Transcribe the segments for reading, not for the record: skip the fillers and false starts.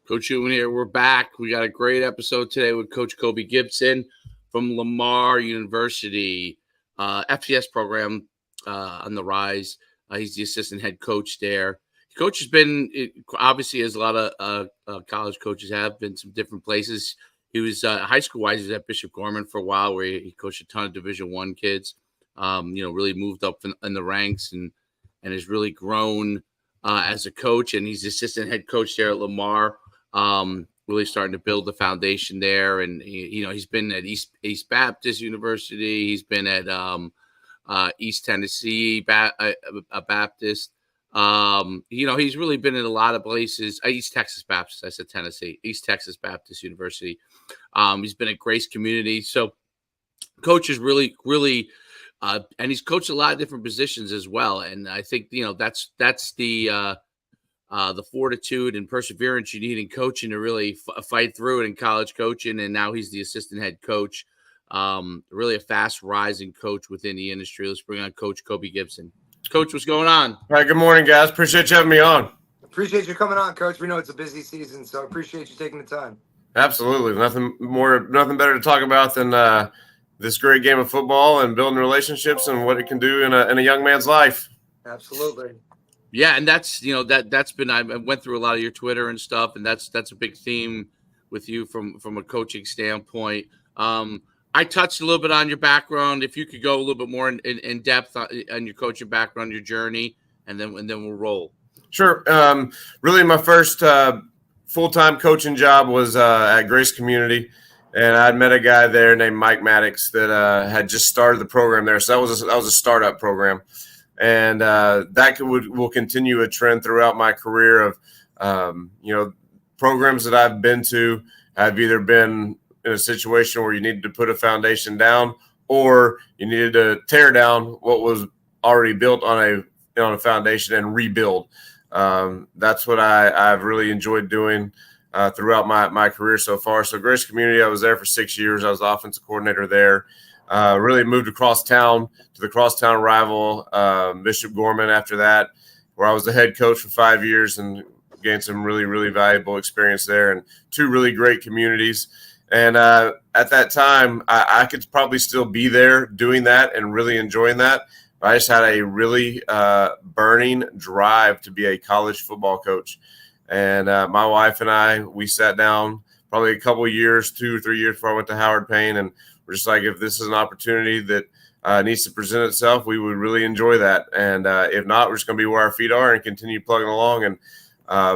Coach Schuman here. We're back. We got a great episode today with Coach Coby Gipson from Lamar University, FCS program on the rise. He's the assistant head coach there. Coach has been, obviously, as a lot of college coaches have been, some different places. He was high school-wise, he was at Bishop Gorman for a while, where he coached a ton of Division I kids. Really moved up in the ranks and has really grown as a coach. And he's the assistant head coach there at Lamar. Really starting to build the foundation there. And, he's been at East Baptist University. He's been at East Tennessee Baptist. He's really been in a lot of places. East Texas Baptist, I said Tennessee. East Texas Baptist University. He's been at Grace Community. So Coach is really, really and he's coached a lot of different positions as well. And I think, that's the fortitude and perseverance you need in coaching to really fight through it in college coaching. And now he's the assistant head coach, really a fast rising coach within the industry. Let's bring on Coach Coby Gipson. Coach, what's going on? All right, good morning, guys. Appreciate you having me on. Appreciate you coming on, Coach. We know it's a busy season, so appreciate you taking the time. Absolutely. Nothing better to talk about than this great game of football and building relationships and what it can do in a young man's life. Absolutely. Yeah, and that's that's been, I went through a lot of your Twitter and stuff, and that's a big theme with you from a coaching standpoint. I touched a little bit on your background. If you could go a little bit more in depth on your coaching background, your journey, and then we'll roll. Sure. Really, my first full-time coaching job was at Grace Community, and I'd met a guy there named Mike Maddox that had just started the program there. So that was a startup program. And that will continue a trend throughout my career of, programs that I've been to. I've either been in a situation where you needed to put a foundation down or you needed to tear down what was already built on a foundation and rebuild. That's what I've really enjoyed doing throughout my career so far. So Grace Community, I was there for 6 years. I was the offensive coordinator there. Really moved across town to the crosstown rival, Bishop Gorman after that, where I was the head coach for 5 years and gained some really, really valuable experience there and two really great communities. And at that time, I could probably still be there doing that and really enjoying that. But I just had a really burning drive to be a college football coach. And my wife and I, we sat down probably a couple of years, 2 or 3 years before I went to Howard Payne. And we're just like, if this is an opportunity that needs to present itself, we would really enjoy that. And if not, we're just going to be where our feet are and continue plugging along. And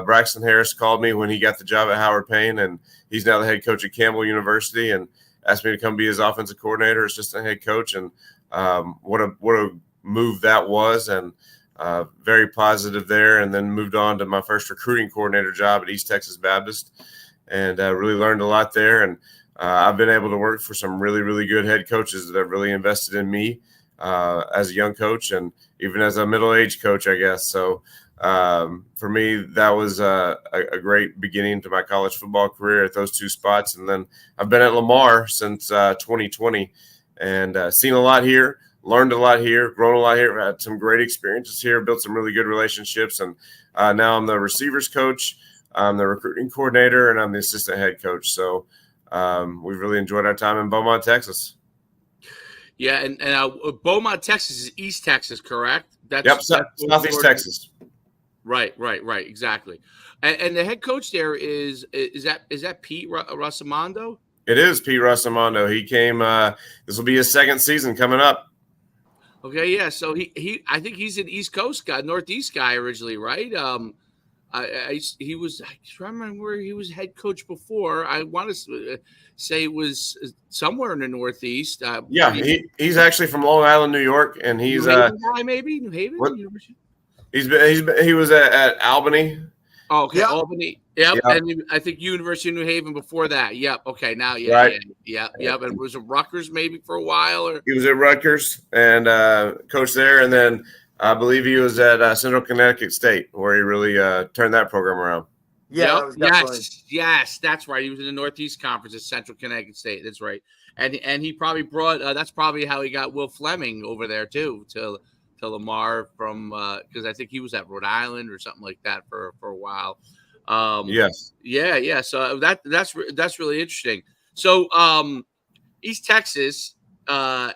Braxton Harris called me when he got the job at Howard Payne, and he's now the head coach at Campbell University, and asked me to come be his offensive coordinator, assistant head coach. And what a move that was, and very positive there. And then moved on to my first recruiting coordinator job at East Texas Baptist, and really learned a lot there. And I've been able to work for some really, really good head coaches that have really invested in me as a young coach and even as a middle-aged coach, I guess. So for me, that was a great beginning to my college football career at those two spots. And then I've been at Lamar since 2020 and seen a lot here, learned a lot here, grown a lot here, had some great experiences here, built some really good relationships. And now I'm the receivers coach, I'm the recruiting coordinator, and I'm the assistant head coach. So we've really enjoyed our time in Beaumont, Texas. Yeah, and Beaumont, Texas is East Texas, correct? That's Southeast Texas. Right, exactly. And the head coach there is that Pete Russamondo? It is Pete Russamondo. He came. This will be his second season coming up. Okay, yeah. So he I think he's an East Coast guy, Northeast guy originally, right? He was. I can't remember where he was head coach before. I want to say it was somewhere in the Northeast. Yeah, he's actually from Long Island, New York, and he's New Haven guy, maybe New Haven. He was at Albany. Oh, okay, Yep. Albany. Yep, and I think University of New Haven before that. Yep. Okay, now Right. Yep. And was it Rutgers maybe for a while? Or He was at Rutgers and coached there, and then I believe he was at Central Connecticut State, where he really turned that program around. Yeah. Yes, that's right. He was in the Northeast Conference at Central Connecticut State. That's right. And he probably brought. That's probably how he got Will Fleming over there too to Lamar from because I think he was at Rhode Island or something like that for a while. Yes. Yeah. So that's really interesting. So East Texas,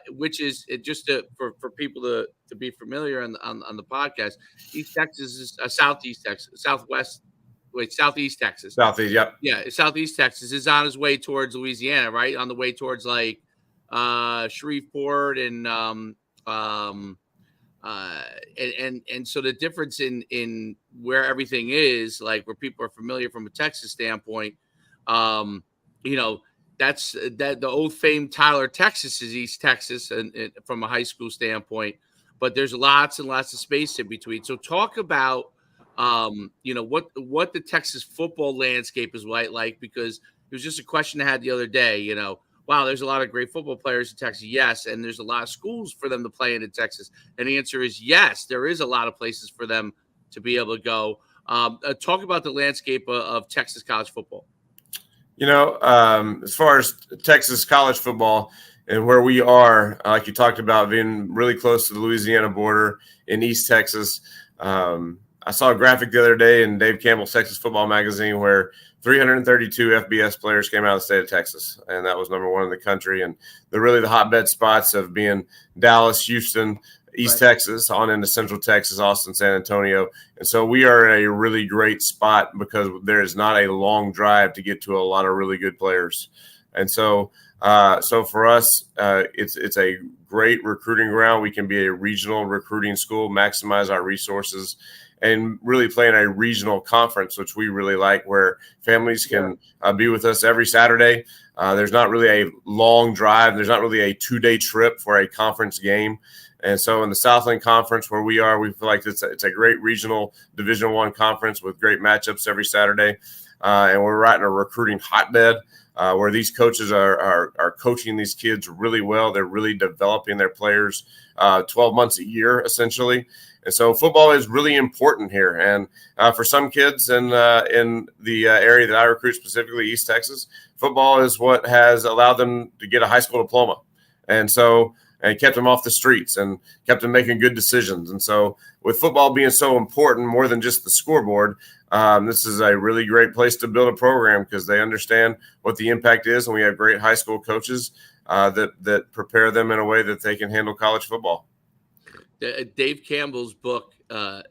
which is just for people to be familiar on the podcast, East Texas is Southeast Texas, Southeast Texas. Southeast, yep. Yeah, Southeast Texas is on his way towards Louisiana, right? On the way towards like Shreveport um uh and so the difference in where everything is, like where people are familiar from a Texas standpoint, um you know, that the old famed Tyler, Texas is East Texas and from a high school standpoint, but there's lots and lots of space in between. So talk about what the Texas football landscape is like, because it was just a question I had the other day, wow, there's a lot of great football players in Texas. Yes. And there's a lot of schools for them to play in Texas. And the answer is yes, there is a lot of places for them to be able to go. Talk about the landscape of Texas college football. As far as Texas college football and where we are, like you talked about being really close to the Louisiana border in East Texas. I saw a graphic the other day in Dave Campbell's Texas Football Magazine where 332 FBS players came out of the state of Texas, and that was number one in the country. And they're really the hotbed spots of being Dallas, Houston, East Texas, on into Central Texas, Austin, San Antonio. And so we are in a really great spot because there is not a long drive to get to a lot of really good players. And so for us, it's a great recruiting ground. We can be a regional recruiting school, maximize our resources, and really play in a regional conference, which we really like, where families can be with us every Saturday. There's not really a long drive. There's not really a 2-day trip for a conference game. And so in the Southland Conference where we are, we feel like it's a great regional Division I conference with great matchups every Saturday. And we're right in a recruiting hotbed where these coaches are coaching these kids really well. They're really developing their players 12 months a year, essentially. And so football is really important here. And for some kids in the area that I recruit, specifically East Texas, football is what has allowed them to get a high school diploma. And kept them off the streets and kept them making good decisions. And so with football being so important, more than just the scoreboard, this is a really great place to build a program because they understand what the impact is. And we have great high school coaches that prepare them in a way that they can handle college football. Dave Campbell's book,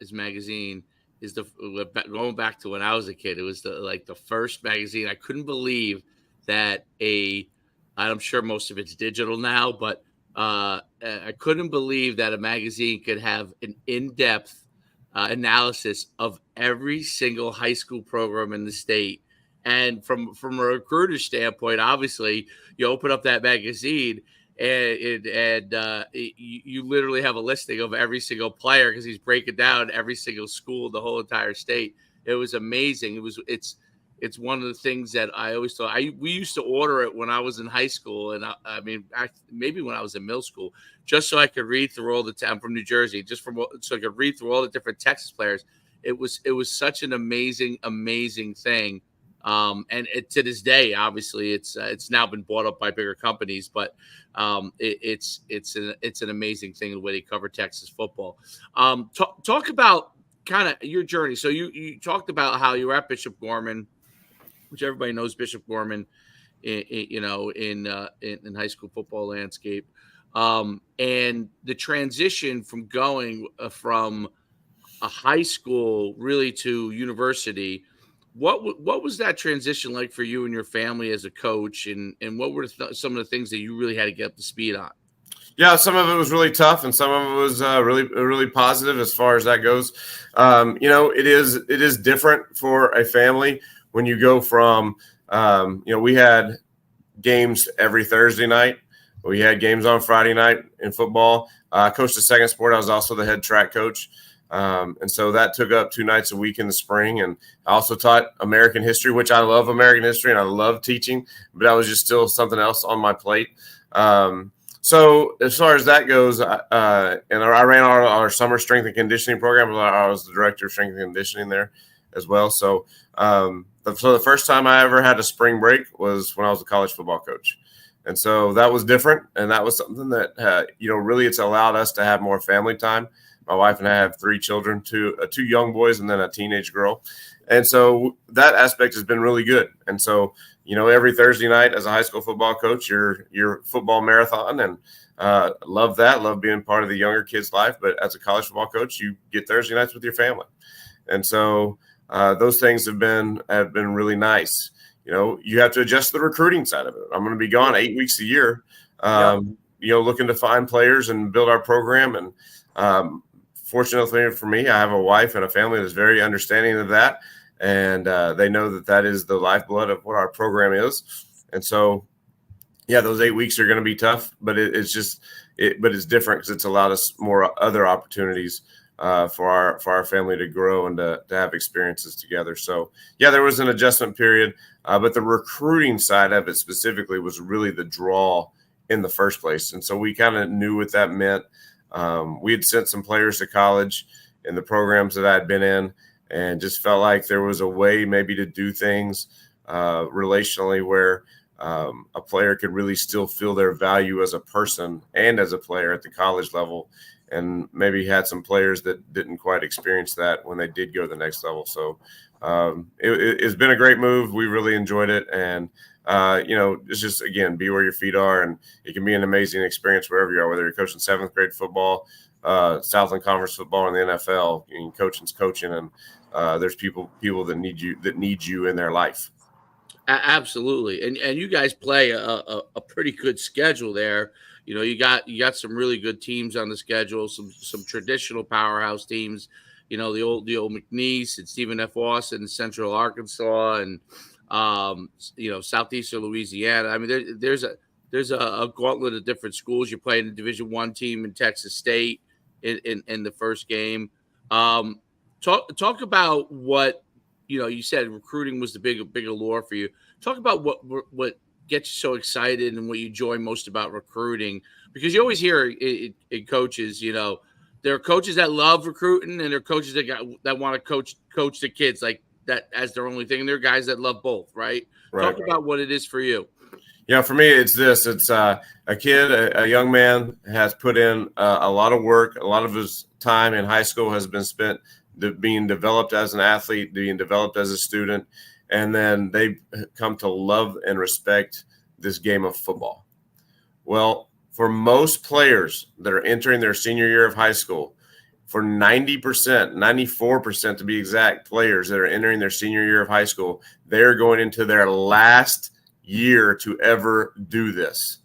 his magazine, is going back to when I was a kid. It was the first magazine. I couldn't believe that I'm sure most of it's digital now, but I couldn't believe that a magazine could have an in-depth analysis of every single high school program in the state. And from a recruiter standpoint, obviously, you open up that magazine and you literally have a listing of every single player because he's breaking down every single school, the whole entire state. It was amazing. It's one of the things that I always thought. We used to order it when I was in high school, and maybe when I was in middle school, just so I could read through all the. I'm from New Jersey, so I could read through all the different Texas players. It was such an amazing thing, and to this day, obviously, it's now been bought up by bigger companies, but it's an amazing thing the way they cover Texas football. Talk about kind of your journey. So you talked about how you were at Bishop Gorman, which everybody knows Bishop Gorman, in high school football landscape, and the transition from going from a high school really to university. What was that transition like for you and your family as a coach, and what were some of the things that you really had to get up to speed on? Yeah, some of it was really tough, and some of it was really positive as far as that goes. It is different for a family when you go from, we had games every Thursday night. We had games on Friday night in football. I coached a second sport. I was also the head track coach. And so that took up 2 nights a week in the spring. And I also taught American history, which I love American history and I love teaching, but that was just still something else on my plate. So as far as that goes, and I ran our summer strength and conditioning program. I was the director of strength and conditioning there as well. So the first time I ever had a spring break was when I was a college football coach. And so that was different. And that was something that, really it's allowed us to have more family time. My wife and I have 3 children, two young boys and then a teenage girl. And so that aspect has been really good. And so, every Thursday night as a high school football coach, your football marathon, and love that, love being part of the younger kids' life. But as a college football coach, you get Thursday nights with your family. And so those things have been really nice. You have to adjust the recruiting side of it. I'm going to be gone 8 weeks a year, looking to find players and build our program. And fortunately for me, I have a wife and a family that's very understanding of that. And they know that is the lifeblood of what our program is. And so, those 8 weeks are going to be tough, but it's different because it's allowed us more other opportunities for our family to grow and to have experiences together. So, there was an adjustment period, but the recruiting side of it specifically was really the draw in the first place. And so we kind of knew what that meant. We had sent some players to college in the programs that I had been in, and just felt like there was a way maybe to do things relationally where a player could really still feel their value as a person and as a player at the college level. And maybe had some players that didn't quite experience that when they did go to the next level. So it's been a great move. We really enjoyed it. And, it's just, again, be where your feet are. And it can be an amazing experience wherever you are, whether you're coaching 7th grade football, Southland Conference football in the NFL, coaching's coaching. And there's people that need you in their life. Absolutely. And you guys play a pretty good schedule there. You got some really good teams on the schedule, some traditional powerhouse teams, the old McNeese and Stephen F. Austin, Central Arkansas, and Southeastern Louisiana. I mean, there's a gauntlet of different schools. You're playing a Division I team in Texas State in the first game. Talk about what you said recruiting was the big allure for you. Talk about what gets you so excited and what you enjoy most about recruiting, because you always hear in coaches, there are coaches that love recruiting and there are coaches that want to coach the kids like that as their only thing. And there are guys that love both, right? Talk about what it is for you. For me, it's this. It's a young man has put in a lot of work. A lot of his time in high school has been spent being developed as an athlete, being developed as a student, and then they come to love and respect this game of football. Well, for most players that are entering their senior year of high school, for 90%, 94% to be exact, players that are entering their senior year of high school, they're going into their last year to ever do this.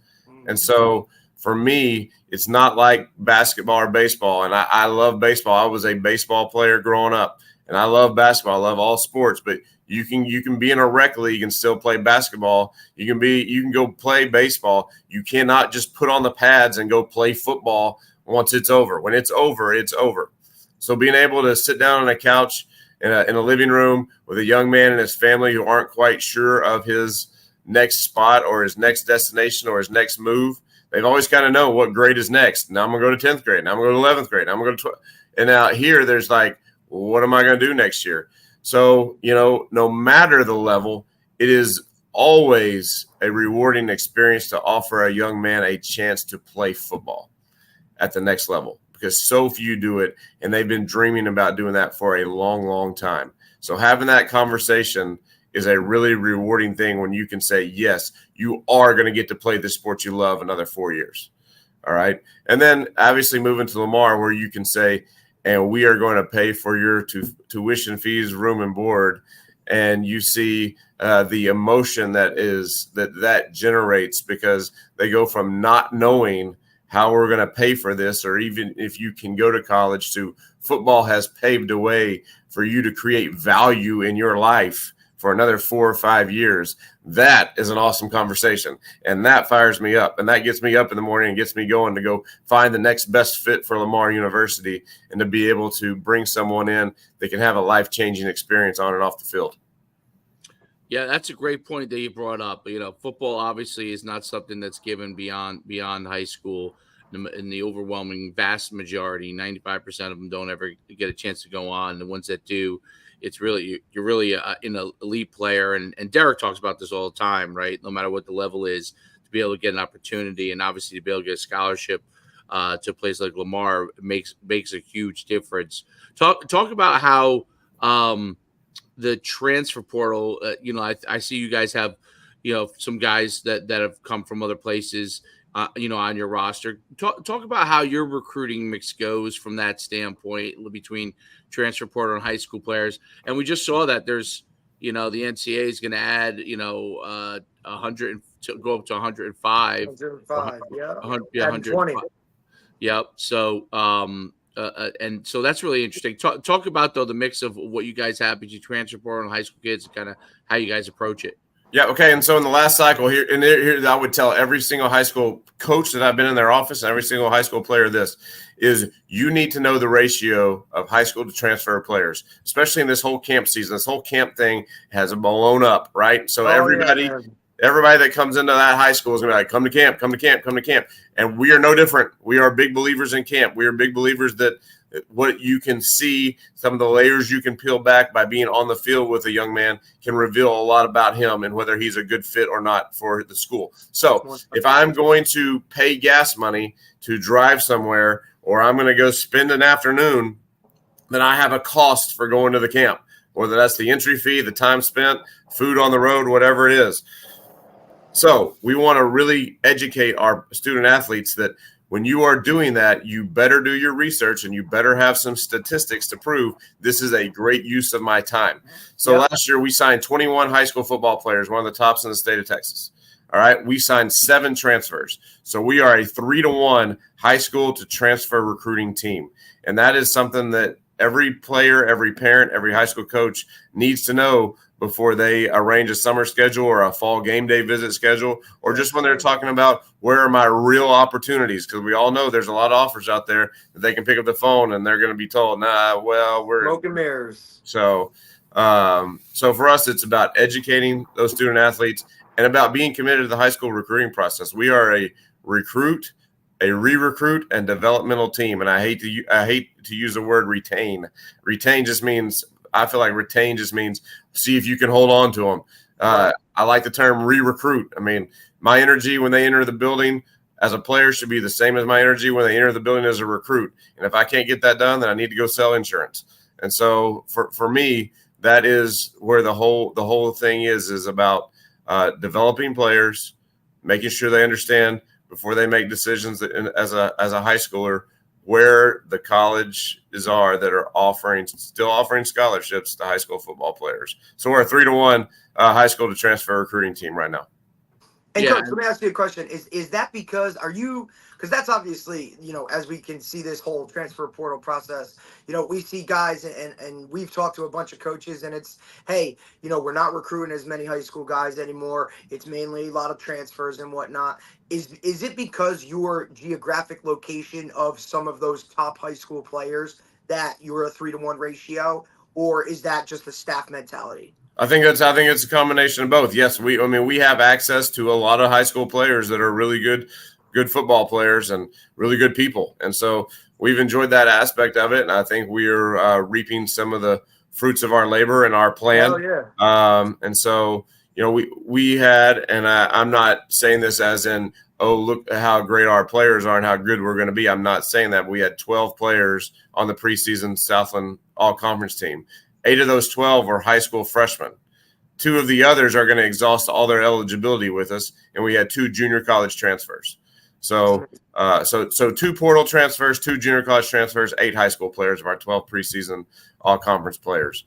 And so for me, it's not like basketball or baseball. And I love baseball. I was a baseball player growing up, and I love basketball. I love all sports, but you can be in a rec league and still play basketball. You can go play baseball. You cannot just put on the pads and go play football once it's over. When it's over, it's over. So being able to sit down on a couch in a living room with a young man and his family who aren't quite sure of his next spot or his next destination or his next move, they've always kind of know what grade is next. Now I'm going to go to 10th grade. Now I'm going to go to 11th grade. Now I'm going to go to 12th. And now here there's like, well, what am I going to do next year? So, no matter the level, it is always a rewarding experience to offer a young man a chance to play football at the next level, because so few do it, and they've been dreaming about doing that for a long, long time. So having that conversation is a really rewarding thing when you can say, yes, you are going to get to play the sport you love another 4 years. All right. And then obviously moving to Lamar, where you can say, and we are going to pay for your tuition fees, room and board. And you see the emotion that generates, because they go from not knowing how we're going to pay for this, or even if you can go to college, to football has paved a way for you to create value in your life for another 4 or 5 years. That is an awesome conversation. And that fires me up. And that gets me up in the morning and gets me going to go find the next best fit for Lamar University, and to be able to bring someone in that can have a life-changing experience on and off the field. Yeah, that's a great point that you brought up. Football obviously is not something that's given beyond high school. In the overwhelming vast majority, 95% of them don't ever get a chance to go on. The ones that do, it's really you're really an elite player, and Derek talks about this all the time, right? No matter what the level is, to be able to get an opportunity, and obviously to be able to get a scholarship to a place like Lamar makes a huge difference. Talk about how the transfer portal. I see you guys have some guys that have come from other places. On your roster. Talk about how your recruiting mix goes from that standpoint between transfer portal and high school players. And we just saw that there's, the NCAA is going to add, 100 to go up to 105. 105, yeah. 120. Yep. So, and so that's really interesting. Talk about though the mix of what you guys have between transfer portal and high school kids, and kind of how you guys approach it. Yeah, okay. And so in the last cycle here, I would tell every single high school coach that I've been in their office and every single high school player this is you need to know the ratio of high school to transfer players, especially in this whole camp season. This whole camp thing has blown up, right? So everybody that comes into that high school is going to be like, come to camp, come to camp, come to camp. And we are no different. We are big believers in camp. We are big believers that what you can see, some of the layers you can peel back by being on the field with a young man can reveal a lot about him and whether he's a good fit or not for the school. So if I'm going to pay gas money to drive somewhere, or I'm going to go spend an afternoon, then I have a cost for going to the camp, whether that's the entry fee, the time spent, food on the road, whatever it is. So we want to really educate our student athletes that when you are doing that, you better do your research and you better have some statistics to prove this is a great use of my time. So last year we signed 21 high school football players, one of the tops in the state of Texas. All right. We signed 7 transfers. So we are a 3-to-1 high school to transfer recruiting team. And that is something that every player, every parent, every high school coach needs to know before they arrange a summer schedule or a fall game day visit schedule, or just when they're talking about where are my real opportunities, because we all know there's a lot of offers out there that they can pick up the phone and they're going to be told, we're smoke and mirrors. So for us, it's about educating those student athletes and about being committed to the high school recruiting process. We are a recruit, a re-recruit, and developmental team. And I hate to use the word retain. Retain just means – I feel like retain just means see if you can hold on to them. I like the term re-recruit. I mean, my energy when they enter the building as a player should be the same as my energy when they enter the building as a recruit. And if I can't get that done, then I need to go sell insurance. And so for me, that is where the whole thing is about developing players, making sure they understand before they make decisions as a high schooler where the colleges are that are still offering scholarships to high school football players. So we're a 3-to-1 high school to transfer recruiting team right now. And Coach, let me ask you a question. Is that because because that's obviously, as we can see this whole transfer portal process, we see guys and we've talked to a bunch of coaches and it's, hey, we're not recruiting as many high school guys anymore. It's mainly a lot of transfers and whatnot. Is it because your geographic location of some of those top high school players that you're a 3-to-1 ratio, or is that just the staff mentality? I think it's a combination of both. Yes, we have access to a lot of high school players that are really good football players and really good people. And so we've enjoyed that aspect of it. And I think we're reaping some of the fruits of our labor and our plan. Oh, yeah. And so, we had, and I'm not saying this as in, oh, look at how great our players are and how good we're going to be. I'm not saying that. We had 12 players on the preseason Southland all-conference team. 8 of those 12 were high school freshmen. 2 of the others are going to exhaust all their eligibility with us, and we had 2 junior college transfers. So 2 portal transfers, 2 junior college transfers, 8 high school players of our 12 preseason all-conference players.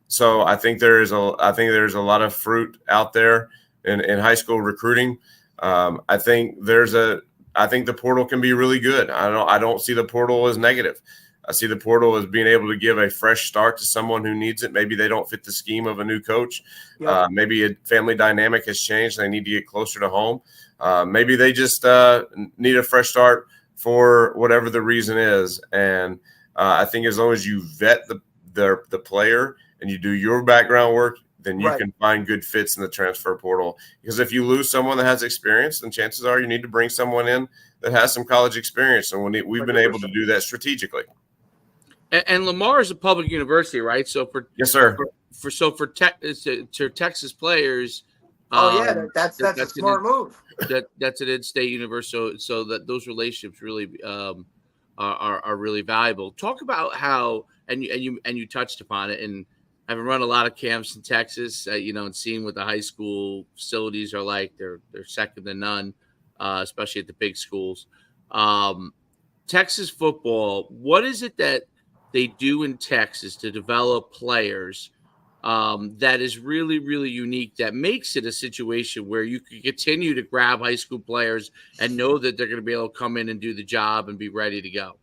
So I think there's a lot of fruit out there in high school recruiting. I think the portal can be really good. I don't see the portal as negative. I see the portal as being able to give a fresh start to someone who needs it. Maybe they don't fit the scheme of a new coach. Yep. Maybe a family dynamic has changed. They need to get closer to home. Maybe they just need a fresh start for whatever the reason is. And I think as long as you vet the player and you do your background work, then you can find good fits in the transfer portal. Because if you lose someone that has experience, then chances are you need to bring someone in that has some college experience. And we've been able to do that strategically. And Lamar is a public university, right? So yes, sir. For Texas players, Oh yeah, that's a That's smart move. that's an in-state university, so that those relationships really are really valuable. Talk about how, and you touched upon it, and having run a lot of camps in Texas, and seeing what the high school facilities are like, they're second to none, especially at the big schools. Um, Texas football, what is it that they do in Texas to develop players that is really, really unique, that makes it a situation where you can continue to grab high school players and know that they're going to be able to come in and do the job and be ready to go?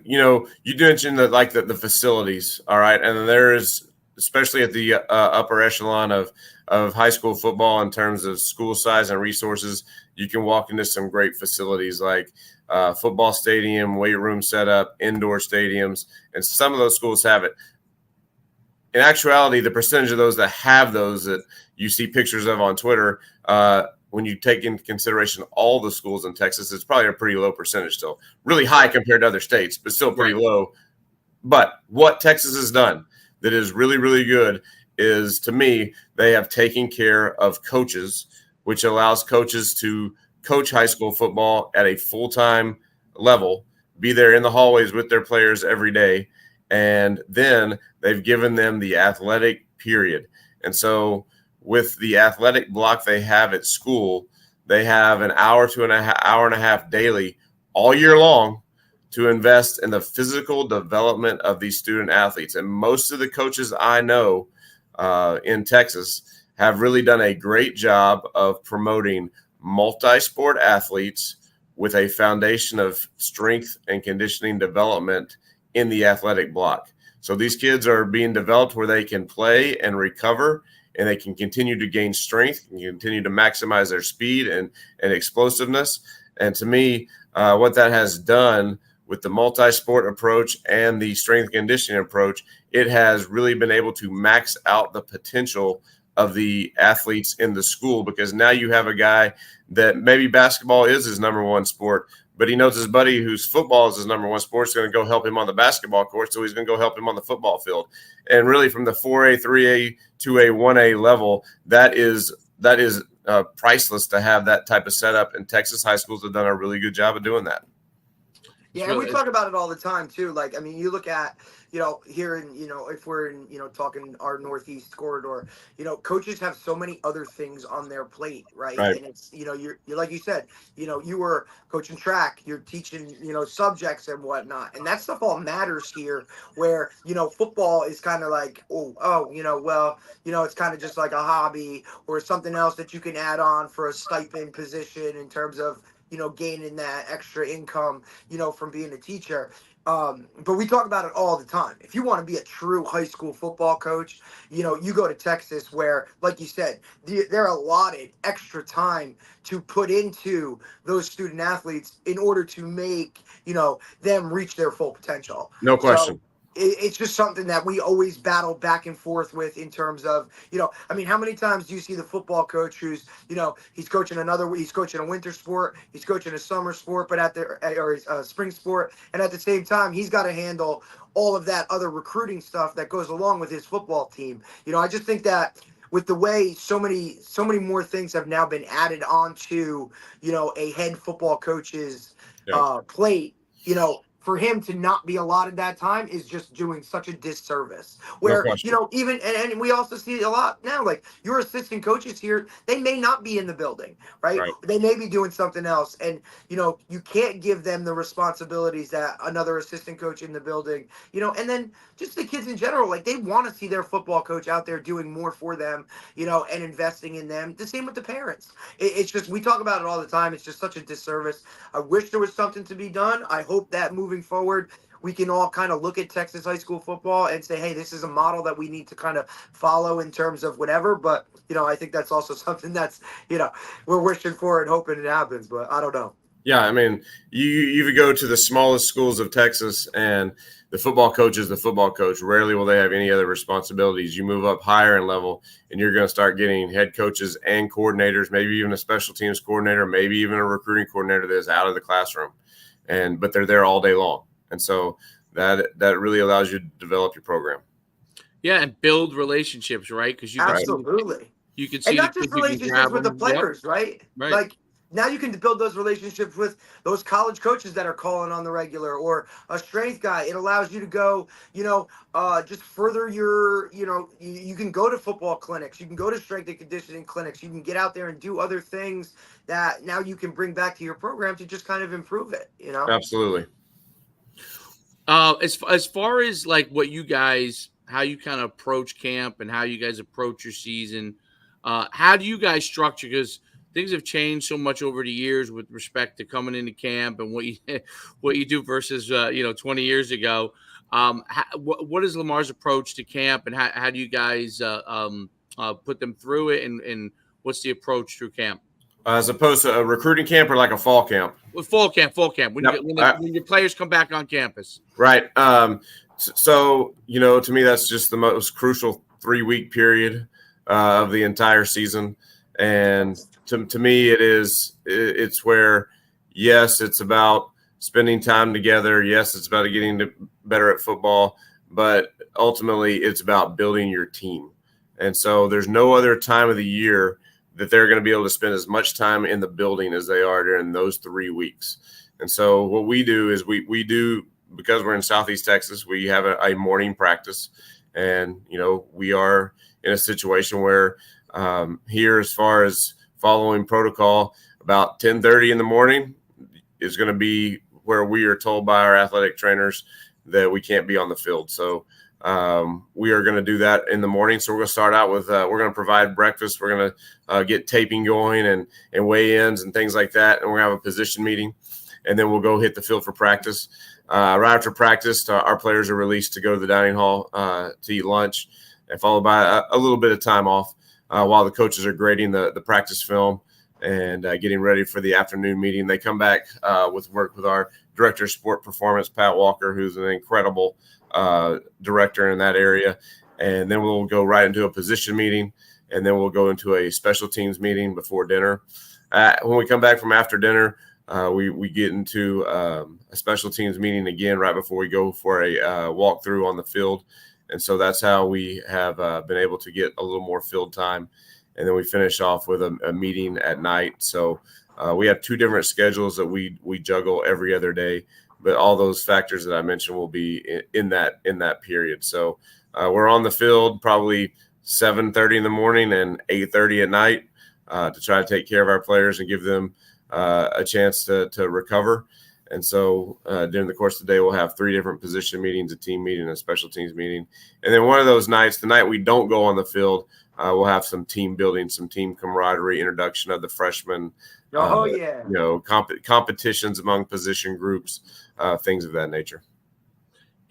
You mentioned that, like the facilities, all right, and there is, especially at the upper echelon of high school football in terms of school size and resources, you can walk into some great facilities like football stadium, weight room setup, indoor stadiums, and some of those schools have it. In actuality, the percentage of those that have those that you see pictures of on Twitter, when you take into consideration all the schools in Texas, it's probably a pretty low percentage still. Really high compared to other states, but still pretty low. But what Texas has done that is really, really good is, to me, they have taken care of coaches, which allows coaches to coach high school football at a full-time level, be there in the hallways with their players every day, and then they've given them the athletic period. And so with the athletic block they have at school, they have an hour to an hour and a half daily all year long to invest in the physical development of these student athletes. And most of the coaches I know in Texas have really done a great job of promoting multi-sport athletes with a foundation of strength and conditioning development in the athletic block. So these kids are being developed where they can play and recover, and they can continue to gain strength and continue to maximize their speed and explosiveness. And to me, what that has done with the multi-sport approach and the strength conditioning approach, it has really been able to max out the potential of the athletes in the school, because now you have a guy that maybe basketball is his number one sport, but he knows his buddy whose football is his number one sport is going to go help him on the basketball court, so he's going to go help him on the football field. And really, from the 4A, 3A, 2A, 1A level, that is priceless to have that type of setup. And Texas high schools have done a really good job of doing that. Yeah, and we talk about it all the time too. Like, I mean, you look at, here in, if we're in, talking our Northeast corridor, coaches have so many other things on their plate, right? And it's, you're like you said, you were coaching track, you're teaching, subjects and whatnot, and that stuff all matters here. Where football is kind of like, it's kind of just like a hobby or something else that you can add on for a stipend position in terms of gaining that extra income, from being a teacher. But we talk about it all the time. If you want to be a true high school football coach, you go to Texas where, like you said, they're allotted extra time to put into those student athletes in order to make, them reach their full potential. No question. So, it's just something that we always battle back and forth with in terms of, I mean, how many times do you see the football coach who's, he's coaching a winter sport, he's coaching a summer sport, but or a spring sport, and at the same time, he's got to handle all of that other recruiting stuff that goes along with his football team. I just think that with the way so many more things have now been added onto, a head football coach's plate, for him to not be allotted that time is just doing such a disservice. Where, even, and we also see a lot now, like your assistant coaches here, they may not be in the building, right? They may be doing something else. And, you can't give them the responsibilities that another assistant coach in the building, and then just the kids in general, like they want to see their football coach out there doing more for them, and investing in them. The same with the parents. It's just, we talk about it all the time. It's just such a disservice. I wish there was something to be done. I hope that moving forward, we can all kind of look at Texas high school football and say, hey, this is a model that we need to kind of follow in terms of whatever. But, I think that's also something that's, we're wishing for and hoping it happens, but I don't know. Yeah, I mean, you go to the smallest schools of Texas, and the football coach is the football coach. Rarely will they have any other responsibilities. You move up higher in level, and you're going to start getting head coaches and coordinators, maybe even a special teams coordinator, maybe even a recruiting coordinator that is out of the classroom. But they're there all day long. And so that really allows you to develop your program. Yeah, and build relationships, right? Because absolutely. You can And see the not just kids, you can relationships grab with the them. Yep, players, right? right. Like now you can build those relationships with those college coaches that are calling on the regular, or a strength guy. It allows you to go, just further your, you can go to football clinics, you can go to strength and conditioning clinics, you can get out there and do other things that now you can bring back to your program to just kind of improve it. Absolutely. As far as like what you guys, how you kind of approach camp and how you guys approach your season, how do you guys structure? Because things have changed so much over the years with respect to coming into camp and what you what you do versus 20 years ago. What is Lamar's approach to camp, and how do you guys put them through it, and what's the approach through camp? As opposed to a recruiting camp or like a fall camp? Well, fall camp. When Yep. when your players come back on campus. Right. So, to me, that's just the most crucial 3-week period of the entire season. And to me, it's where, yes, it's about spending time together. Yes, it's about getting better at football, but ultimately it's about building your team. And so there's no other time of the year that they're going to be able to spend as much time in the building as they are during those 3 weeks. And so what we do is we do, because we're in Southeast Texas, we have a morning practice. And, we are in a situation where here, as far as following protocol, about 10:30 in the morning is going to be where we are told by our athletic trainers that we can't be on the field. So we are going to do that in the morning. So we're going to start out with we're going to provide breakfast. We're going to get taping going and weigh-ins and things like that. And we're going to have a position meeting. And then we'll go hit the field for practice. Right after practice, our players are released to go to the dining hall to eat lunch, and followed by a little bit of time off while the coaches are grading the practice film and getting ready for the afternoon meeting. They come back with work with our director of sport performance, Pat Walker, who's an incredible director in that area. And then we'll go right into a position meeting, and then we'll go into a special teams meeting before dinner. When we come back from after dinner, we get into a special teams meeting again right before we go for a walkthrough on the field. And so that's how we have been able to get a little more field time. And then we finish off with a meeting at night. So we have 2 different schedules that we juggle every other day. But all those factors that I mentioned will be in that period. So we're on the field probably 7:30 in the morning and 8:30 at night to try to take care of our players and give them a chance to recover. And so during the course of the day, we'll have 3 different position meetings, a team meeting, a special teams meeting. And then one of those nights, the night we don't go on the field, we'll have some team building, some team camaraderie, introduction of the freshmen. Competitions among position groups, things of that nature.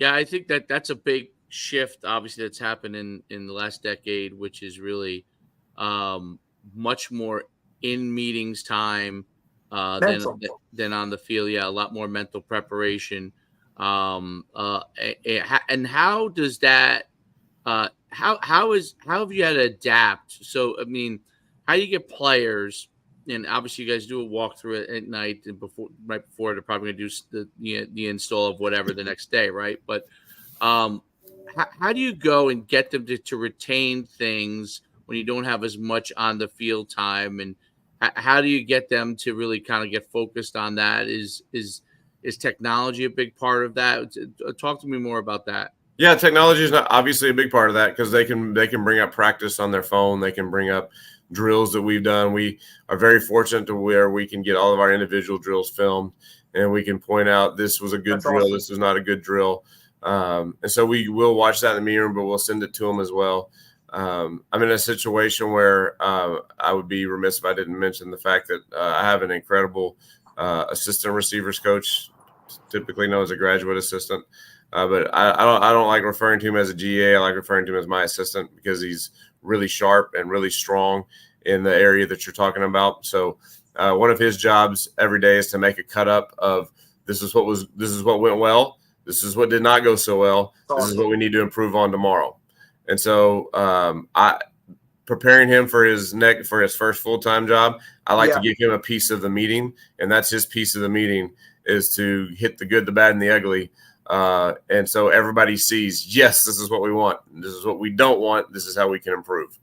Yeah, I think that's a big shift, obviously, that's happened in the last decade, which is really much more in meetings time than on the field. Yeah, a lot more mental preparation. And how does that? How have you had to adapt? So, I mean, how do you get players? And obviously, you guys do a walkthrough at night, and right before they're probably going to do the install of whatever the next day, right? But how do you go and get them to retain things when you don't have as much on the field time? And how do you get them to really kind of get focused on that? Is technology a big part of that? Talk to me more about that. Yeah, technology is not obviously a big part of that, because they can bring up practice on their phone. They can bring up drills that we've done. We are very fortunate to where we can get all of our individual drills filmed, and we can point out this was a good drill, awesome. This was not a good drill. And so we will watch that in the meeting room, but we'll send it to them as well. I'm in a situation where I would be remiss if I didn't mention the fact that I have an incredible assistant receivers coach, typically known as a graduate assistant. But I don't like referring to him as a GA. I like referring to him as my assistant, because he's really sharp and really strong in the area that you're talking about. So one of his jobs every day is to make a cut up of this is what went well. This is what did not go so well. This is what we need to improve on tomorrow. And so I preparing him for his first full-time job, I like to give him a piece of the meeting, and that's his piece of the meeting, is to hit the good, the bad, and the ugly. And so everybody sees, yes, this is what we want. This is what we don't want. This is how we can improve.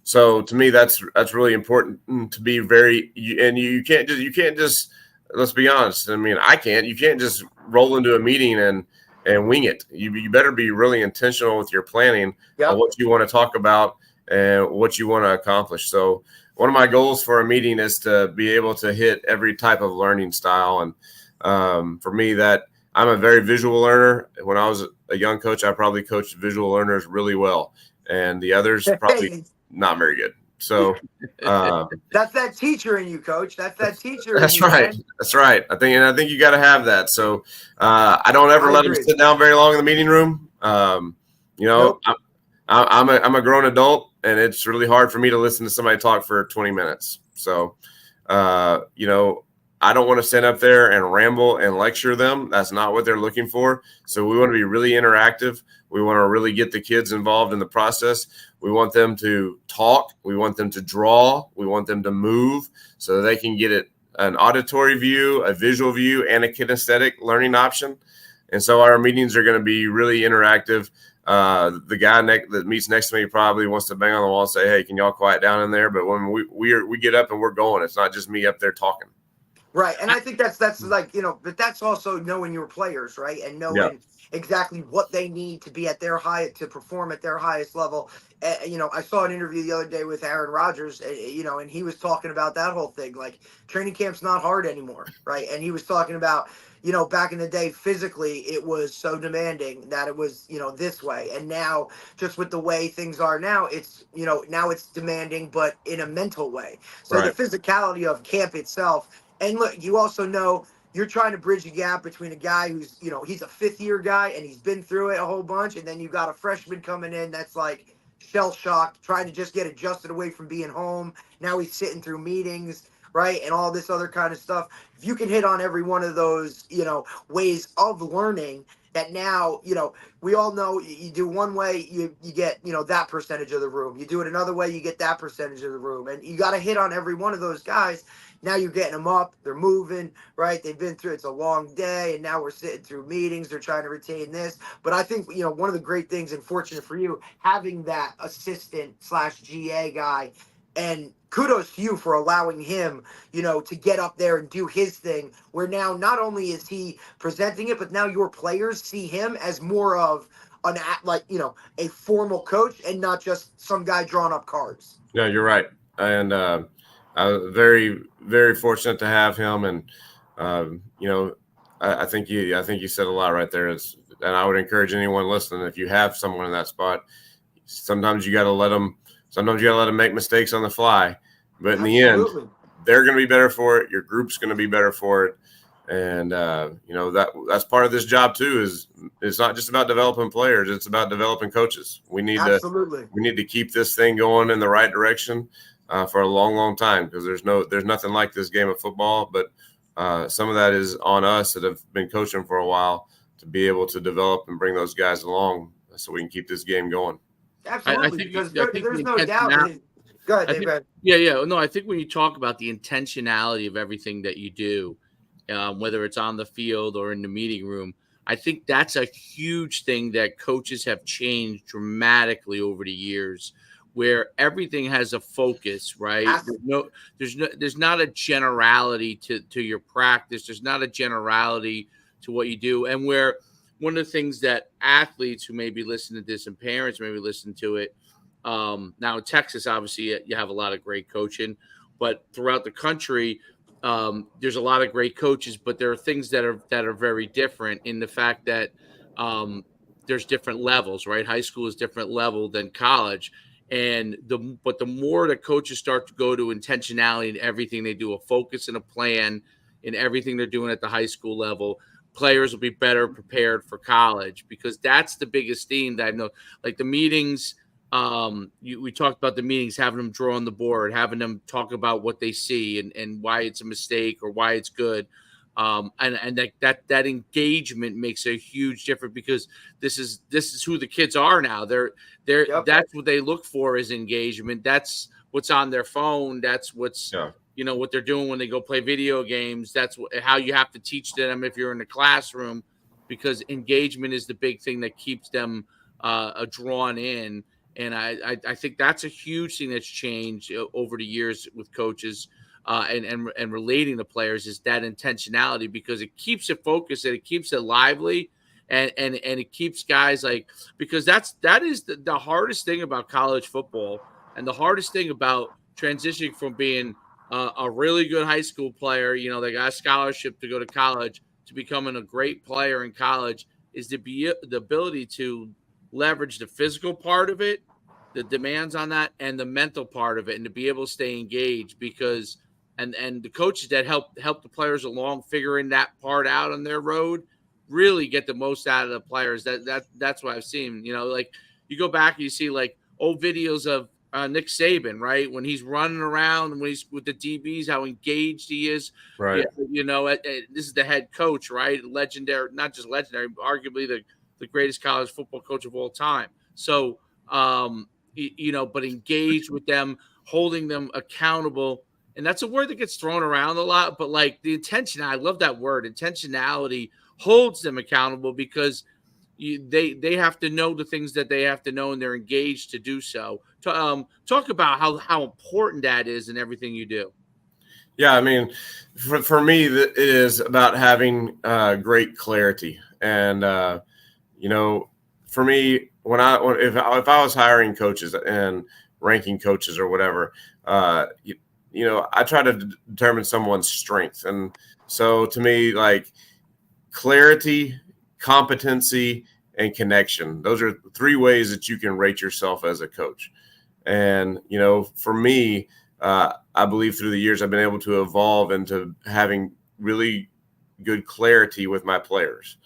So to me, that's really important to be very. You can't just. Let's be honest. I mean, you can't just roll into a meeting and wing it. You better be really intentional with your planning on what you want to talk about and what you want to accomplish. So one of my goals for a meeting is to be able to hit every type of learning style. And for me, that I'm a very visual learner. When I was a young coach, I probably coached visual learners really well, and the others probably not very good. So that's that teacher in you, Coach. That's that teacher. That's in you, right. Man. That's right. I think you got to have that. So I don't ever let them sit down very long in the meeting room. Nope. I'm a grown adult, and it's really hard for me to listen to somebody talk for 20 minutes. So I don't want to stand up there and ramble and lecture them. That's not what they're looking for. So we want to be really interactive. We want to really get the kids involved in the process. We want them to talk. We want them to draw. We want them to move so that they can get an auditory view, a visual view, and a kinesthetic learning option. And so our meetings are going to be really interactive. The guy that meets next to me probably wants to bang on the wall and say, "Hey, can y'all quiet down in there?" But when we get up and we're going, it's not just me up there talking. Right. And I think that's like, but that's also knowing your players, right? And knowing exactly what they need to be at their to perform at their highest level. I saw an interview the other day with Aaron Rodgers, and he was talking about that whole thing. Like, training camp's not hard anymore, right? And he was talking about, back in the day, physically, it was so demanding that it was, this way. And now, just with the way things are now, it's, now it's demanding, but in a mental way. So the physicality of camp itself. And look, you also know you're trying to bridge a gap between a guy who's, he's a fifth-year guy and he's been through it a whole bunch. And then you got a freshman coming in that's like shell-shocked, trying to just get adjusted away from being home. Now he's sitting through meetings, right? And all this other kind of stuff. If you can hit on every one of those, ways of learning that now, we all know you do one way, you get, that percentage of the room. You do it another way, you get that percentage of the room. And you got to hit on every one of those guys. Now you're getting them up. They're moving, right? They've been through, it's a long day, and now we're sitting through meetings. They're trying to retain this. But I think, one of the great things, and fortunate for you, having that assistant/GA guy, and kudos to you for allowing him, to get up there and do his thing, where now not only is he presenting it, but now your players see him as more of a formal coach and not just some guy drawing up cards. Yeah, you're right. And I was very, very fortunate to have him. And, I think you said a lot right there. And I would encourage anyone listening, if you have someone in that spot, sometimes you got to let them make mistakes on the fly. But in the end, they're going to be better for it. Your group's going to be better for it. And, that's part of this job too, is it's not just about developing players. It's about developing coaches. We need to keep this thing going in the right direction. For a long, long time, because there's nothing like this game of football. But some of that is on us that have been coaching for a while to be able to develop and bring those guys along so we can keep this game going. Absolutely, because there's no doubt. Go ahead, Dave. Yeah. No, I think when you talk about the intentionality of everything that you do, whether it's on the field or in the meeting room, I think that's a huge thing that coaches have changed dramatically over the years, where everything has a focus, right? There's not a generality to your practice. There's not a generality to what you do. And where one of the things that athletes who maybe listen to this and parents maybe listen to it, now in Texas, obviously you have a lot of great coaching, but throughout the country, there's a lot of great coaches, but there are things that are very different in the fact that there's different levels, right? High school is different level than college. And the more that coaches start to go to intentionality in everything they do, a focus and a plan in everything they're doing at the high school level, players will be better prepared for college, because that's the biggest theme that I know. Like the meetings, we talked about the meetings, having them draw on the board, having them talk about what they see and why it's a mistake or why it's good. And that engagement makes a huge difference, because this is who the kids are now. That's what they look for, is engagement. That's what's on their phone. That's what's what they're doing when they go play video games. That's how you have to teach them if you're in the classroom, because engagement is the big thing that keeps them drawn in. And I think that's a huge thing that's changed over the years with coaches and relating to players is that intentionality, because it keeps it focused and it keeps it lively, and it keeps guys like, because that is the hardest thing about college football, and the hardest thing about transitioning from being a really good high school player, they got a scholarship to go to college, to becoming a great player in college, is the ability to leverage the physical part of it, the demands on that, and the mental part of it, and to be able to stay engaged, because and the coaches that help the players along figuring that part out on their road really get the most out of the players. That's what I've seen. Like, you go back and you see like old videos of Nick Saban, right, when he's running around and when he's with the DBs, how engaged he is. Right. This is the head coach, right? Legendary, not just legendary, arguably the greatest college football coach of all time. So, but engaged with them, holding them accountable. And that's a word that gets thrown around a lot, but like the intention, I love that word. Intentionality holds them accountable, because they have to know the things that they have to know, and they're engaged to do so. Talk about how important that is in everything you do. Yeah, I mean, for me, it is about having great clarity. And, for me, if I was hiring coaches and ranking coaches or whatever, I try to determine someone's strength. And so to me, like, clarity, competency, and connection, those are 3 ways that you can rate yourself as a coach. And, for me, I believe through the years I've been able to evolve into having really good clarity with my players.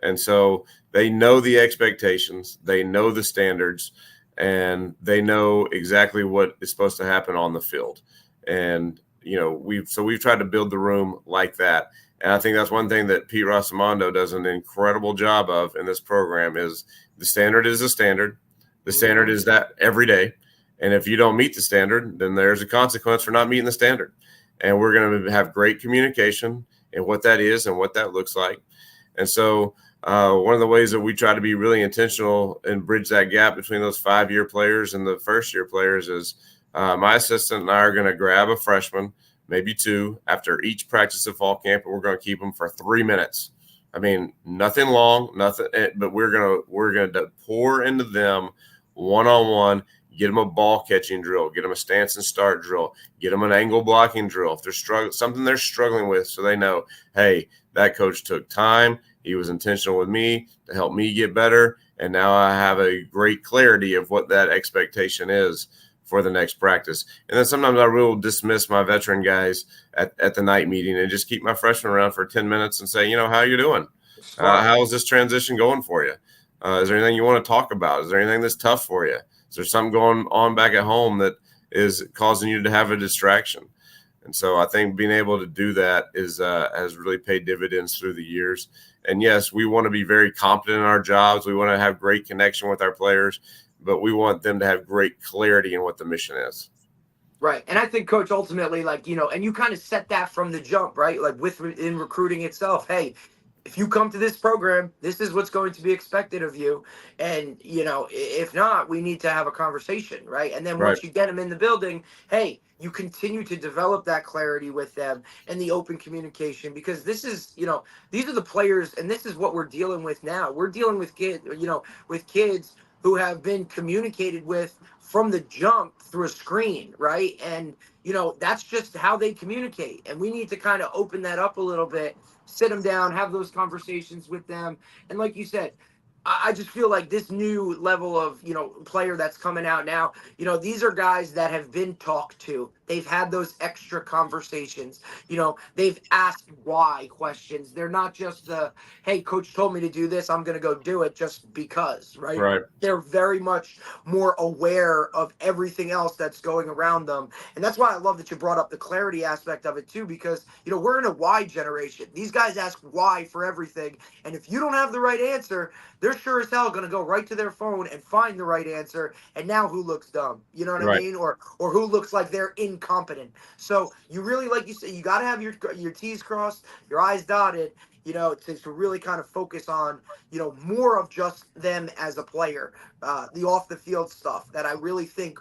And so they know the expectations, they know the standards, and they know exactly what is supposed to happen on the field. And, we've tried to build the room like that. And I think that's one thing that Pete Rosamondo does an incredible job of in this program is the standard is the standard. The standard is that every day. And if you don't meet the standard, then there's a consequence for not meeting the standard. And we're going to have great communication and what that is and what that looks like. And so one of the ways that we try to be really intentional and bridge that gap between those 5-year players and the first-year players is my assistant and I are going to grab a freshman, maybe 2, after each practice of fall camp, and we're going to keep them for 3 minutes. I mean, nothing long, nothing, but we're going to pour into them one-on-one. Get them a ball catching drill, get them a stance and start drill, get them an angle blocking drill. If they're something they're struggling with, so they know, hey, that coach took time. He was intentional with me to help me get better. And now I have a great clarity of what that expectation is for the next practice. And then sometimes I will dismiss my veteran guys at the night meeting and just keep my freshmen around for 10 minutes and say, how are you doing? How is this transition going for you? Is there anything you want to talk about? Is there anything that's tough for you? Is there something going on back at home that is causing you to have a distraction? And so I think being able to do that has really paid dividends through the years. And yes, we want to be very competent in our jobs. We want to have great connection with our players, but we want them to have great clarity in what the mission is. Right. And I think, Coach, ultimately, and you kind of set that from the jump, right? Like in recruiting itself, hey, if you come to this program, this is what's going to be expected of you. And, if not, we need to have a conversation, right? And then once you get them in the building, hey, you continue to develop that clarity with them and the open communication, because this is, these are the players, and this is what we're dealing with now. We're dealing with kids who have been communicated with from the jump through a screen, right? And, that's just how they communicate. And we need to kind of open that up a little bit, sit them down, have those conversations with them. And like you said, I just feel like this new level of, player that's coming out now, these are guys that have been talked to. They've had those extra conversations. They've asked why questions. They're not just hey, coach told me to do this, I'm going to go do it just because, right? Right. They're very much more aware of everything else that's going around them. And that's why I love that you brought up the clarity aspect of it too, because, we're in a why generation. These guys ask why for everything. And if you don't have the right answer, they're sure as hell going to go right to their phone and find the right answer. And now who looks dumb? You know what I mean? Or who looks like they're incompetent. So you really, like you said, you got to have your T's crossed, your I's dotted. to really kind of focus on, more of just them as a player, the off the field stuff that I really think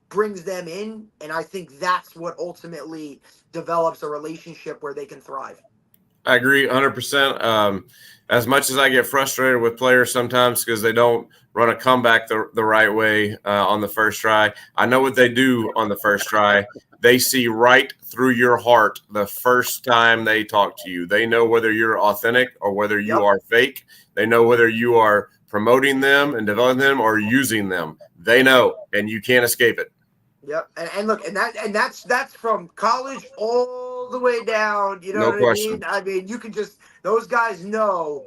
brings them in. And I think that's what ultimately develops a relationship where they can thrive. I agree 100%. As much as I get frustrated with players sometimes because they don't run a comeback the right way on the first try, I know what they do on the first try. They see right through your heart the first time they talk to you. They know whether you're authentic or whether you are fake. They know whether you are promoting them and developing them or using them. They know, and you can't escape it. Yep, and look, and that's from college all the way down. You know No what question. I mean? I mean, you can just those guys know.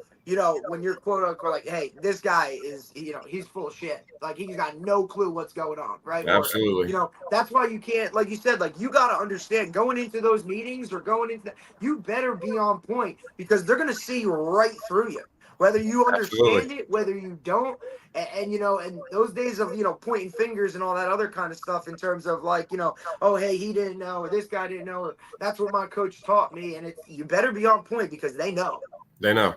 When you're quote unquote like, hey, this guy is, he's full of shit. Like he's got no clue what's going on, right? Absolutely. Or, that's why you can't, like you said, like you got to understand going into those meetings or going into you better be on point because they're gonna see right through you, whether you understand it, whether you don't. And those days of, pointing fingers and all that other kind of stuff in terms of like, oh, hey, he didn't know, or this guy didn't know, or that's what my coach taught me. And you better be on point because they know. They know.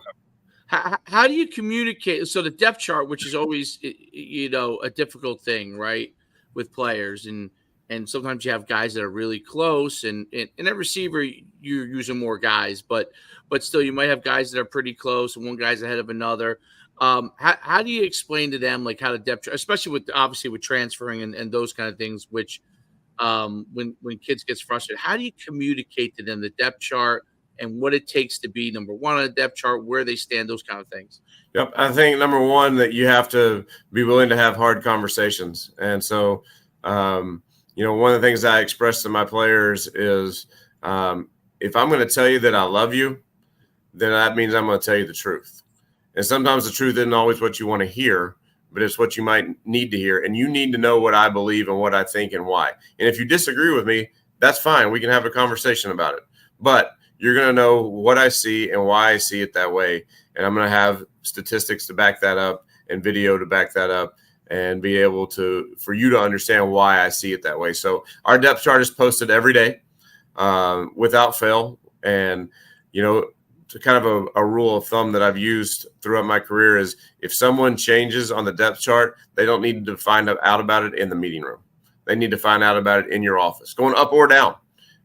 How do you communicate? So the depth chart, which is always, a difficult thing, right, with players. And sometimes you have guys that are really close and at receiver, you're using more guys, but still you might have guys that are pretty close and one guy's ahead of another. How do you explain to them like how the depth chart, especially obviously with transferring and those kind of things, which when kids gets frustrated, how do you communicate to them the depth chart and what it takes to be number one on the depth chart, where they stand, those kind of things? Yep. I think number one, that you have to be willing to have hard conversations. And so, one of the things I express to my players is if I'm going to tell you that I love you, then that means I'm going to tell you the truth. And sometimes the truth isn't always what you want to hear, but it's what you might need to hear. And you need to know what I believe and what I think and why. And if you disagree with me, that's fine. We can have a conversation about it. But you're going to know what I see and why I see it that way. And I'm going to have statistics to back that up and video to back that up and be able for you to understand why I see it that way. So our depth chart is posted every day without fail. And, to kind of a rule of thumb that I've used throughout my career is if someone changes on the depth chart, they don't need to find out about it in the meeting room. They need to find out about it in your office, going up or down.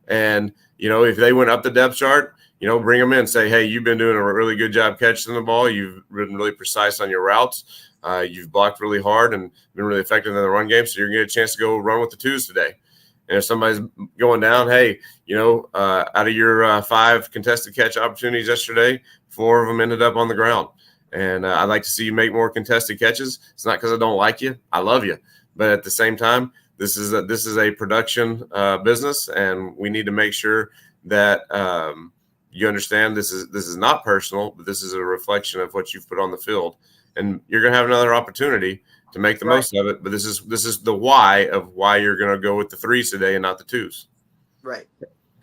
And, if they went up the depth chart, bring them in, say, hey, you've been doing a really good job catching the ball. You've been really precise on your routes. You've blocked really hard and been really effective in the run game. So you're going to get a chance to go run with the twos today. And if somebody's going down, hey, out of your 5 contested catch opportunities yesterday, 4 of them ended up on the ground. And I'd like to see you make more contested catches. It's not because I don't like you. I love you. But at the same time, this is a production business, and we need to make sure that you understand this is not personal, but this is a reflection of what you've put on the field. And you're going to have another opportunity to make the most of it. But this is the why of why you're going to go with the 3s today and not the 2s. Right.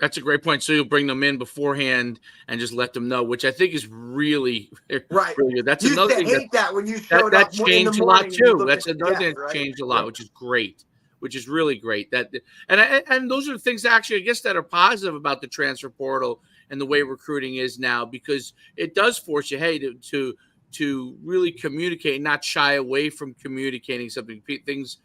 That's a great point. So you'll bring them in beforehand and just let them know, which I think is really right. Really good. That's you another thing that when you showed that up changed in the a lot too. That's another thing that changed a lot, which is great. Which is really great. And those are the things actually, I guess, that are positive about the transfer portal and the way recruiting is now, because it does force you, hey, to really communicate, not shy away from communicating something, things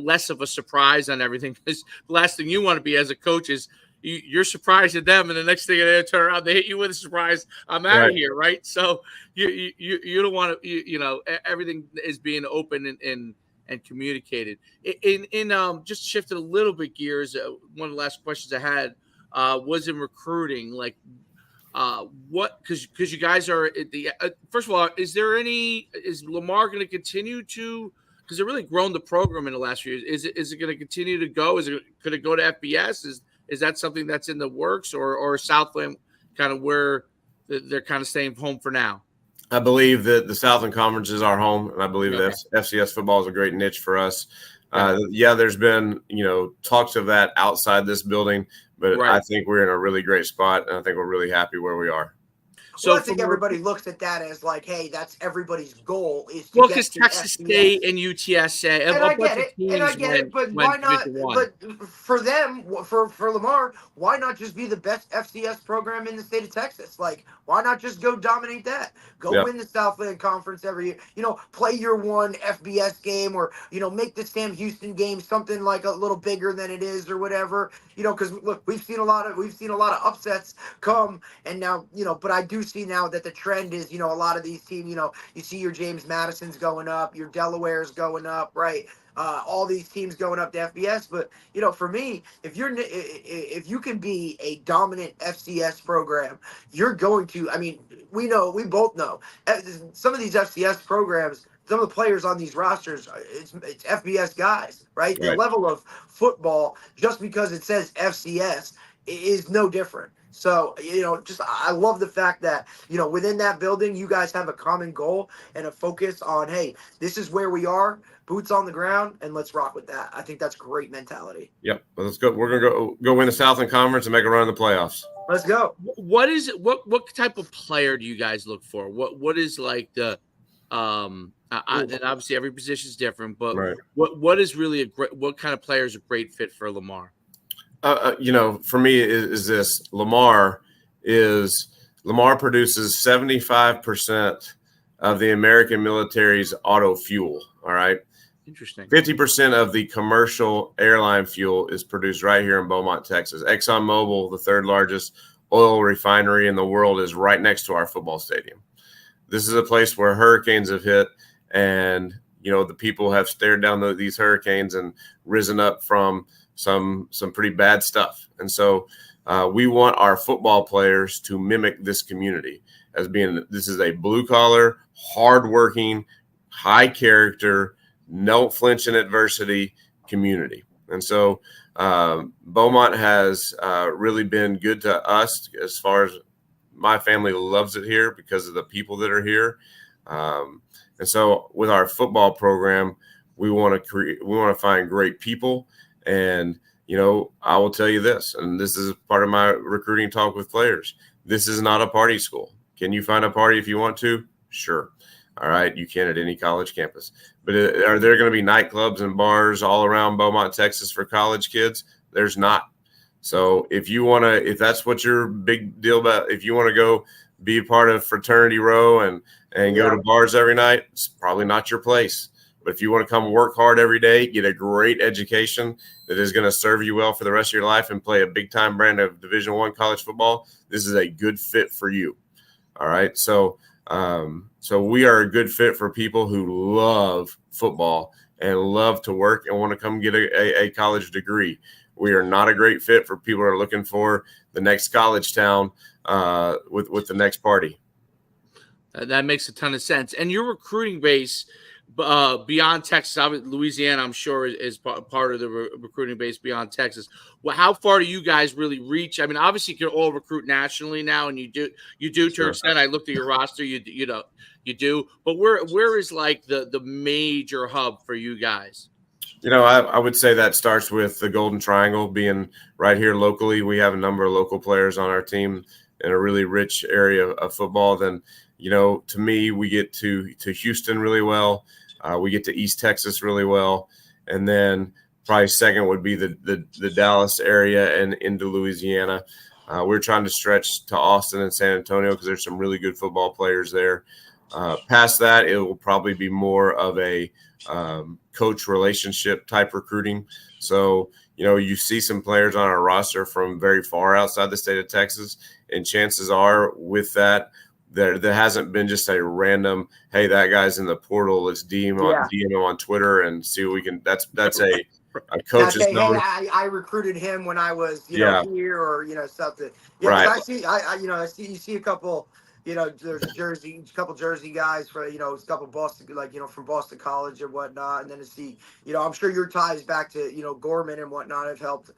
less of a surprise on everything. Because the last thing you want to be as a coach is you're surprised at them, and the next thing they turn around, they hit you with a surprise. I'm out of here, right? So you don't want to, everything is being open and communicated. Just shifted a little bit gears. One of the last questions I had was in recruiting, like. Because you guys are at the first of all, is Lamar going to continue to, because they've really grown the program in the last few years? Is it going to continue to go? Could it go to FBS? Is that something that's in the works, or Southland kind of where they're kind of staying home for now? I believe that the Southland Conference is our home, and I believe that FCS football is a great niche for us. There's been talks of that outside this building. But I think we're in a really great spot, and I think we're really happy where we are. So Well, I think everybody looks at that as like, hey, that's everybody's goal is to get because to Texas FBS. State and UTSA, And I get it, but why not? Division I. But for them, for Lamar, why not just be the best FCS program in the state of Texas? Like, why not just go dominate that? Go win the Southland Conference every year. You know, play your one FBS game, or make the Sam Houston game something like a little bigger than it is, or whatever. Because look, we've seen a lot of upsets come, and now but I do see now that the trend is a lot of these teams. You see your James Madison's going up, your Delaware's going up, right? All these teams going up to FBS, but for me, if you can be a dominant FCS program, you're going to. I mean, we both know some of these FCS programs. Some of the players on these rosters, it's FBS guys, right? The level of football, just because it says FCS, is no different. So, I love the fact that, within that building, you guys have a common goal and a focus on, hey, this is where we are, boots on the ground, and let's rock with that. I think that's great mentality. Yep. Well, let's go. We're going to go win the Southland Conference and make a run in the playoffs. Let's go. What type of player do you guys look for? What is like the and obviously every position is different, but what is really what kind of player is a great fit for Lamar? For me is this. Lamar produces 75% of the American military's auto fuel. All right. Interesting. 50% of the commercial airline fuel is produced right here in Beaumont, Texas. ExxonMobil, the third largest oil refinery in the world, is right next to our football stadium. This is a place where hurricanes have hit, and the people have stared down these hurricanes and risen up from some pretty bad stuff. And so we want our football players to mimic this community as being, this is a blue collar, hardworking, high character, no flinch in adversity community. And so Beaumont has really been good to us. As far as my family loves it here because of the people that are here. And so with our football program, we want to find great people. And, I will tell you this, and this is part of my recruiting talk with players. This is not a party school. Can you find a party if you want to? Sure. All right. You can at any college campus. But are there going to be nightclubs and bars all around Beaumont, Texas for college kids? There's not. So if that's what your big deal about, if you want to go be a part of fraternity row and go to bars every night, it's probably not your place. But if you want to come work hard every day, get a great education that is going to serve you well for the rest of your life and play a big time brand of Division I college football, this is a good fit for you. All right. So we are a good fit for people who love football and love to work and want to come get a college degree. We are not a great fit for people who are looking for the next college town with the next party. That makes a ton of sense. And your recruiting base beyond Texas, Louisiana, I'm sure is part of the recruiting base beyond Texas. Well, how far do you guys really reach? I mean, obviously you can all recruit nationally now, and you do sure. To an extent. I looked at your roster, you do. But where is like the major hub for you guys? I would say that starts with the Golden Triangle being right here locally. We have a number of local players on our team in a really rich area of football. Then, to me, we get to Houston really well. We get to East Texas really well. And then probably second would be the Dallas area and into Louisiana. We're trying to stretch to Austin and San Antonio because there's some really good football players there. Past that, it will probably be more of a coach relationship type recruiting. So, you see some players on our roster from very far outside the state of Texas, and chances are with that, there hasn't been just a random, hey, that guy's in the portal, let's DM him on Twitter and see what we can. That's a coach's number. Hey, I recruited him when I was here or something. Yeah, right. I see a couple. There's a couple Jersey guys for, a couple Boston, from Boston College and whatnot. And then to see, I'm sure your ties back to, Gorman and whatnot have helped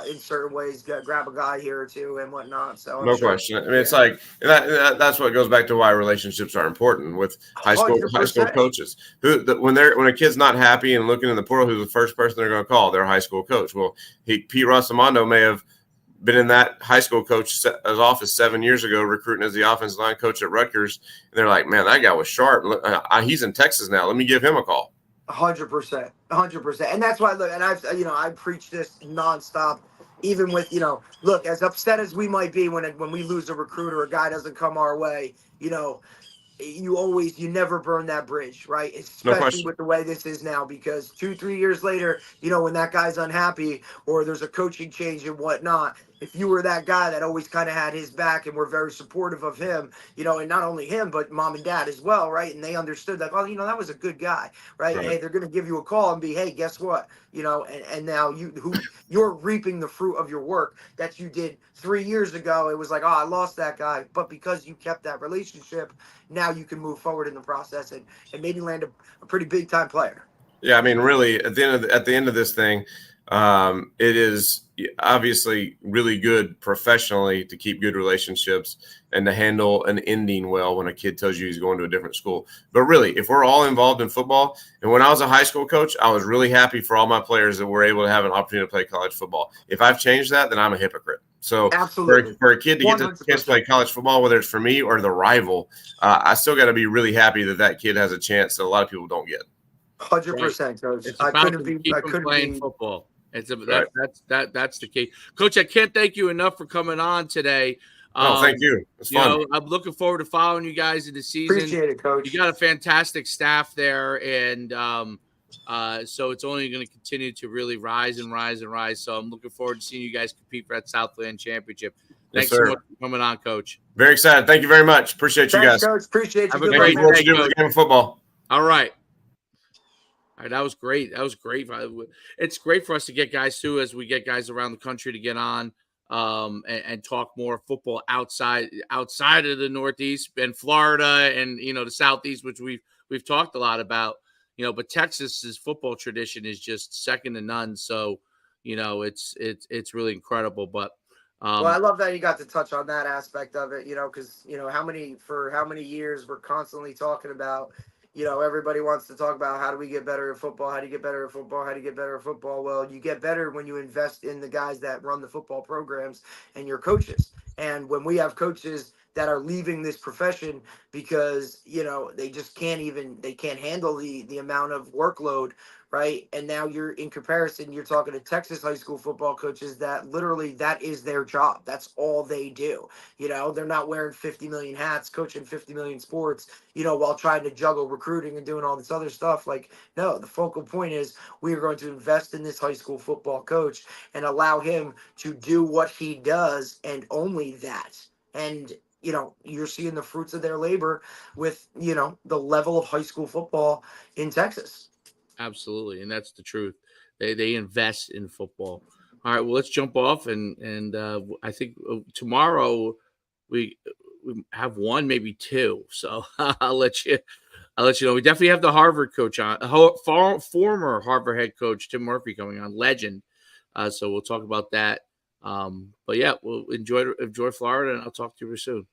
in certain ways grab a guy here or two and whatnot. So no question. I mean, it's like that's what goes back to why relationships are important with high school coaches. When a kid's not happy and looking in the portal, who's the first person they're going to call? Their high school coach. Well, Pete Rosamondo may have been in that high school coach's office 7 years ago, recruiting as the offensive line coach at Rutgers. And they're like, man, that guy was sharp. He's in Texas now. Let me give him a call. 100%, 100%. And that's why, look, and I preach this nonstop, even with, look, as upset as we might be when we lose a recruit or a guy doesn't come our way, you never burn that bridge, right? Especially with the way this is now, because 2-3 years later, when that guy's unhappy or there's a coaching change and whatnot, if you were that guy that always kind of had his back and were very supportive of him, and not only him, but mom and dad as well, right? And they understood that, oh, that was a good guy, right? Hey, they're going to give you a call and be, hey, guess what? And now you're reaping the fruit of your work that you did 3 years ago. It was like, oh, I lost that guy. But because you kept that relationship, now you can move forward in the process and maybe land a pretty big time player. Yeah, I mean, really, at the end of this thing, it is obviously really good professionally to keep good relationships and to handle an ending well when a kid tells you he's going to a different school. But really, if we're all involved in football, and when I was a high school coach, I was really happy for all my players that were able to have an opportunity to play college football. If I've changed that, then I'm a hypocrite. So for a kid to get the chance to play college football, whether it's for me or the rival, I still got to be really happy that kid has a chance that a lot of people don't get. 100%, Coach. It's about keep playing football. That's the key, Coach. I can't thank you enough for coming on today. Thank you. It's fun. I'm looking forward to following you guys in the season. Appreciate it, Coach. You got a fantastic staff there, and so it's only going to continue to really rise and rise and rise. So I'm looking forward to seeing you guys compete for that Southland Championship. Thanks so much for coming on, Coach. Very excited. Thank you very much. Appreciate you guys. Coach. Appreciate you. Have a great day, what you do with the game of football. All right. All right, that was great. It's great for us to get guys too, as we get guys around the country to get on and talk more football outside of the Northeast and Florida and the Southeast, which we've talked a lot about. But Texas's football tradition is just second to none. So it's really incredible. But well, I love that you got to touch on that aspect of it. Because how many years we're constantly talking about. Everybody wants to talk about how do we get better at football? How do you get better at football? How do you get better at football? Well, you get better when you invest in the guys that run the football programs and your coaches. And when we have coaches that are leaving this profession because, they just can't handle the amount of workload, right? And now you're talking to Texas high school football coaches that literally that is their job. That's all they do. They're not wearing 50 million hats, coaching 50 million sports, while trying to juggle recruiting and doing all this other stuff. Like, no, the focal point is we are going to invest in this high school football coach and allow him to do what he does and only that. And you're seeing the fruits of their labor with, the level of high school football in Texas. Absolutely. And that's the truth. They invest in football. All right, well, let's jump off. And I think tomorrow we have one, maybe two. So I'll let you know. We definitely have the Harvard coach on, former Harvard head coach, Tim Murphy, coming on, legend. So we'll talk about that. But yeah, we'll enjoy Florida, and I'll talk to you soon.